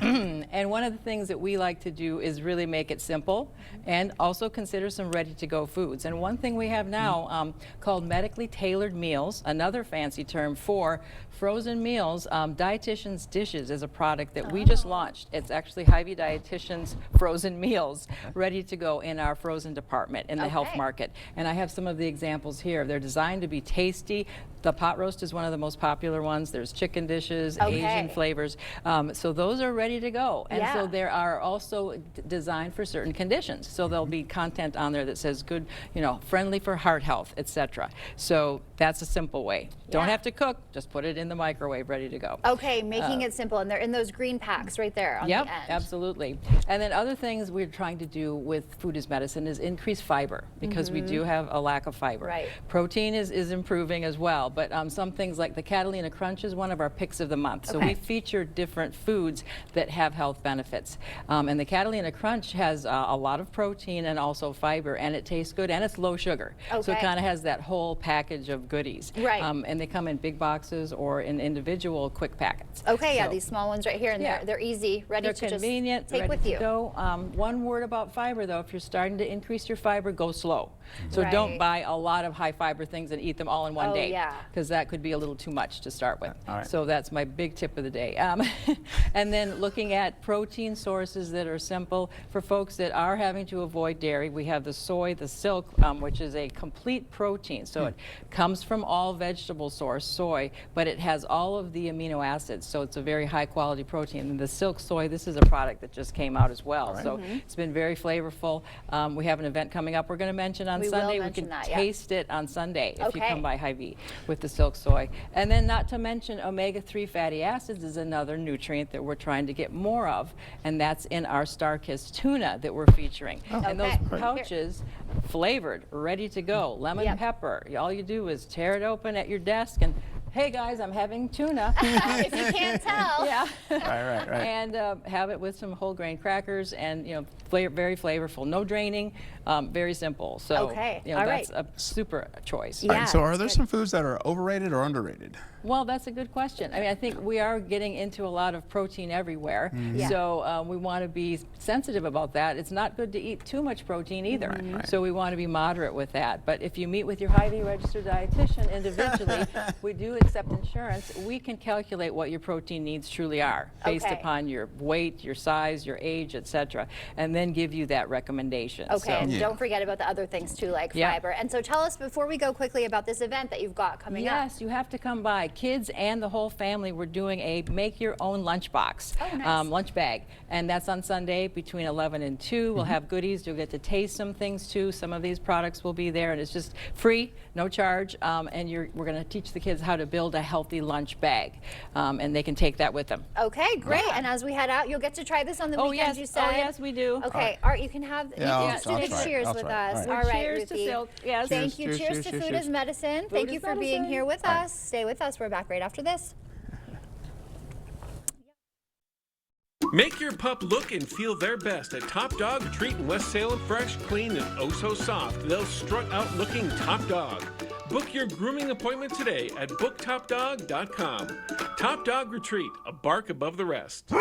And one of the things that we like to do is really make it simple and also consider some ready-to-go foods. And one thing we have now called medically tailored meals, another fancy term for frozen meals. Dietitian's Dishes is a product that we just launched. It's actually Hy-Vee Dietitian's frozen meals ready to go in our frozen department in the health market. And I have some of the examples here. They're designed to be tasty. The pot roast is one of the most popular ones. There's chicken dishes, Asian flavors. So those are ready to go. And so there are also designed for certain conditions. So there'll be content on there that says good, you know, friendly for heart health, etc. So that's a simple way. Don't have to cook, just put it in the microwave ready to go. Okay, making it simple. And they're in those green packs right there on the end. Absolutely. And then other things we're trying to do with Food is Medicine is increase fiber, because we do have a lack of fiber. Right. Protein is improving as well, but some things like the Catalina Crunch is one of our picks of the month. So we feature different foods that have health benefits. And the Catalina Crunch has a lot of protein and also fiber, and it tastes good, and it's low sugar. So it kind of has that whole package of goodies. Right. And they come in big boxes or in individual quick packets. Okay, so, these small ones right here, and they're easy, ready to convenient, just take ready with you. To go. One word about fiber, though, if you're starting to increase your fiber, go slow. So don't buy a lot of high fiber things and eat them all in one day, because that could be a little too much to start with. So that's my big tip of the day. And then looking at protein sources that are simple for folks that are having to avoid dairy. We have the soy, the silk, which is a complete protein. So it comes from all vegetable source, soy, but it has all of the amino acids. So it's a very high quality protein. And the silk soy, this is a product that just came out as well. So it's been very flavorful. We have an event coming up we're going to mention on Sunday. We can taste it on Sunday if you come by Hy-Vee with the silk soy. And then not to mention omega-3 fatty acids is another nutrient that we're trying to get more of, and that's in our StarKist tuna that we're featuring. And those pouches, flavored, ready to go, lemon pepper. All you do is tear it open at your desk and, hey guys, I'm having tuna. If you can't tell. Right. And have it with some whole grain crackers, and very flavorful, no draining, very simple. So that's a super choice. So are there some foods that are overrated or underrated? Well, that's a good question. I mean, I think we are getting into a lot of protein everywhere, so we want to be sensitive about that. It's not good to eat too much protein either, so we want to be moderate with that. But if you meet with your Hy-Vee registered dietitian individually, we do accept insurance. We can calculate what your protein needs truly are based upon your weight, your size, your age, etc., and then give you that recommendation. And don't forget about the other things too, like fiber. And so tell us, before we go quickly, about this event that you've got coming up. Yes, you have to come by. Kids and the whole family, we're doing a make your own lunchbox, lunch bag, and that's on Sunday between 11 and 2. We'll have goodies. You'll get to taste some things too. Some of these products will be there, and it's just free, no charge, and we're going to teach the kids how to build a healthy lunch bag, and they can take that with them. Okay, great. And as we head out, you'll get to try this on the weekend, you said? Oh yes, we do. Okay, Art, you can have cheers with us. All right, cheers Ruthie. to Silk. Yes. Thank you. Cheers to Food is Medicine. Thank you for being here with us. Stay with us. We're back right after this. Make your pup look and feel their best at Top Dog Treat in West Salem. Fresh, clean, and oh so soft. They'll strut out looking top dog. Book your grooming appointment today at booktopdog.com. Top Dog Retreat, a bark above the rest.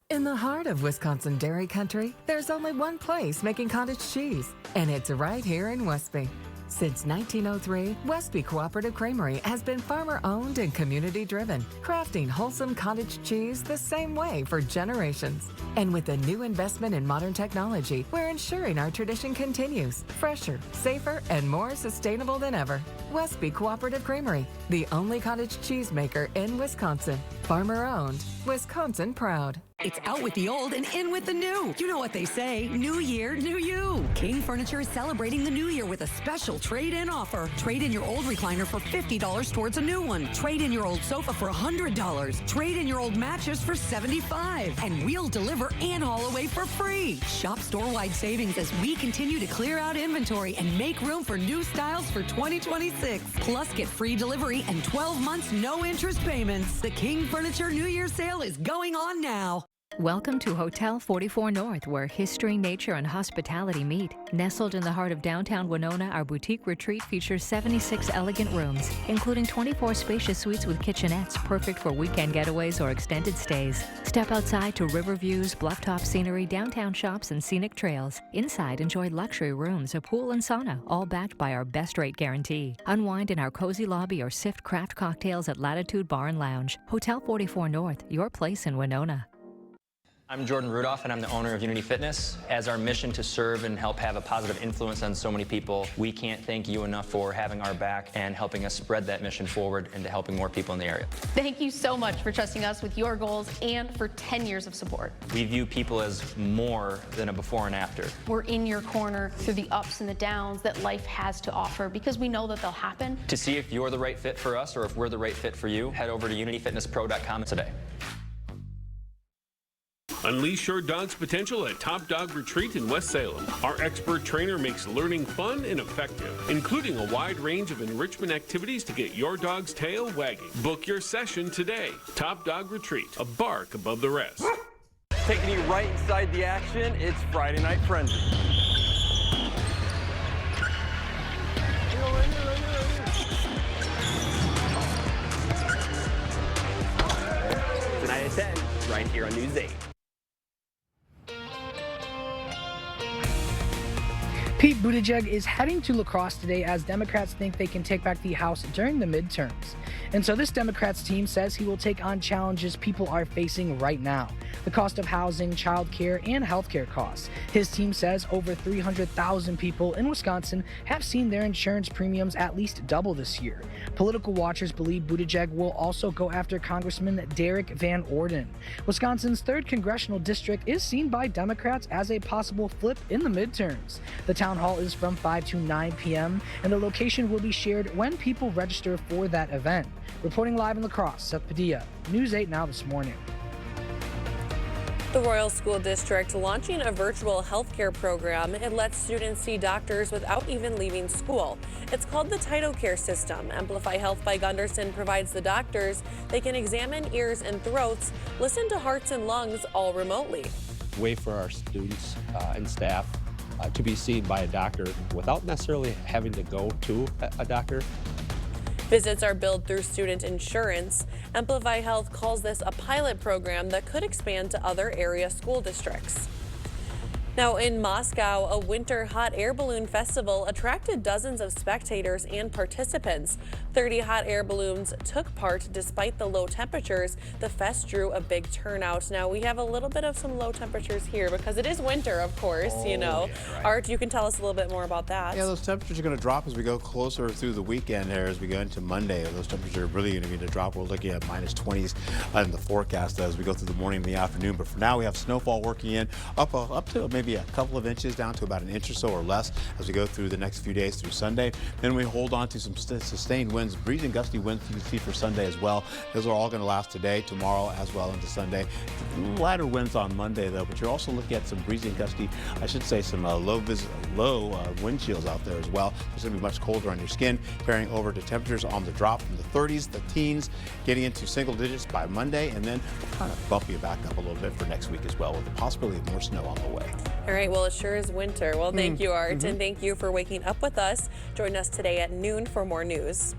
In the heart of Wisconsin dairy country, there's only one place making cottage cheese, and it's right here in Westby. Since 1903, Westby Cooperative Creamery has been farmer-owned and community-driven, crafting wholesome cottage cheese the same way for generations. And with a new investment in modern technology, we're ensuring our tradition continues, fresher, safer, and more sustainable than ever. Westby Cooperative Creamery, the only cottage cheese maker in Wisconsin. Farmer-owned, Wisconsin proud. It's out with the old and in with the new. You know what they say, new year, new you. King Furniture is celebrating the new year with a special trade-in offer. Trade in your old recliner for $50 towards a new one. Trade in your old sofa for $100. Trade in your old mattress for $75. And we'll deliver and haul away for free. Shop store-wide savings as we continue to clear out inventory and make room for new styles for 2026. Plus, get free delivery and 12 months no interest payments. The King Furniture New Year sale is going on now. Welcome to Hotel 44 North, where history, nature, and hospitality meet. Nestled in the heart of downtown Winona, our boutique retreat features 76 elegant rooms, including 24 spacious suites with kitchenettes, perfect for weekend getaways or extended stays. Step outside to river views, bluff-top scenery, downtown shops, and scenic trails. Inside, enjoy luxury rooms, a pool, and sauna, all backed by our best rate guarantee. Unwind in our cozy lobby or sift craft cocktails at Latitude Bar and Lounge. Hotel 44 North, your place in Winona. I'm Jordan Rudolph, and I'm the owner of Unity Fitness. As our mission to serve and help have a positive influence on so many people, we can't thank you enough for having our back and helping us spread that mission forward into helping more people in the area. Thank you so much for trusting us with your goals and for 10 years of support. We view people as more than a before and after. We're in your corner through the ups and the downs that life has to offer because we know that they'll happen. To see if you're the right fit for us or if we're the right fit for you, head over to unityfitnesspro.com today. Unleash your dog's potential at Top Dog Retreat in West Salem. Our expert trainer makes learning fun and effective, including a wide range of enrichment activities to get your dog's tail wagging. Book your session today. Top Dog Retreat, a bark above the rest. Taking you right inside the action, it's Friday Night Frenzy. Tonight at 10, right here on News 8. Pete Buttigieg is heading to La Crosse today as Democrats think they can take back the House during the midterms. And so this Democrats team says he will take on challenges people are facing right now. The cost of housing, child care, and health care costs. His team says over 300,000 people in Wisconsin have seen their insurance premiums at least double this year. Political watchers believe Buttigieg will also go after Congressman Derek Van Orden. Wisconsin's 3rd congressional district is seen by Democrats as a possible flip in the midterms. The town hall is from 5 to 9 p.m. and the location will be shared when people register for that event. Reporting live in La Crosse, Seth Padilla, News 8 Now This Morning. The Royal School District launching a virtual healthcare program. It lets students see doctors without even leaving school. It's called the TytoCare system. Amplify Health by Gunderson provides the doctors. They can examine ears and throats, listen to hearts and lungs, all remotely. Way for our students and staff to be seen by a doctor without necessarily having to go to a doctor. Visits are billed through student insurance. Amplify Health calls this a pilot program that could expand to other area school districts. Now in Moscow, a winter hot air balloon festival attracted dozens of spectators and participants. 30 hot air balloons took part despite the low temperatures. The fest drew a big turnout. Now we have a little bit of some low temperatures here because it is winter, of course, you know. Yeah, right. Art, you can tell us a little bit more about that. Yeah, those temperatures are going to drop as we go closer through the weekend here, as we go into Monday. Those temperatures are really going to be to drop. We're looking at minus 20s in the forecast as we go through the morning and the afternoon. But for now, we have snowfall working in up to maybe a couple of inches down to about an inch or so or less as we go through the next few days through Sunday. Then we hold on to some sustained winds, breezy and gusty winds you see for Sunday as well. Those are all going to last today, tomorrow, as well into Sunday. Lighter winds on Monday though, but you're also looking at some breezy and gusty, I should say some low wind chills out there as well. It's going to be much colder on your skin, carrying over to temperatures on the drop from the 30s, the teens, getting into single digits by Monday, and then we'll kind of bump you back up a little bit for next week as well, with the possibility of more snow on the way. All right, well, it sure is winter. Well, thank you, Art, and thank you for waking up with us. Join us today at noon for more news.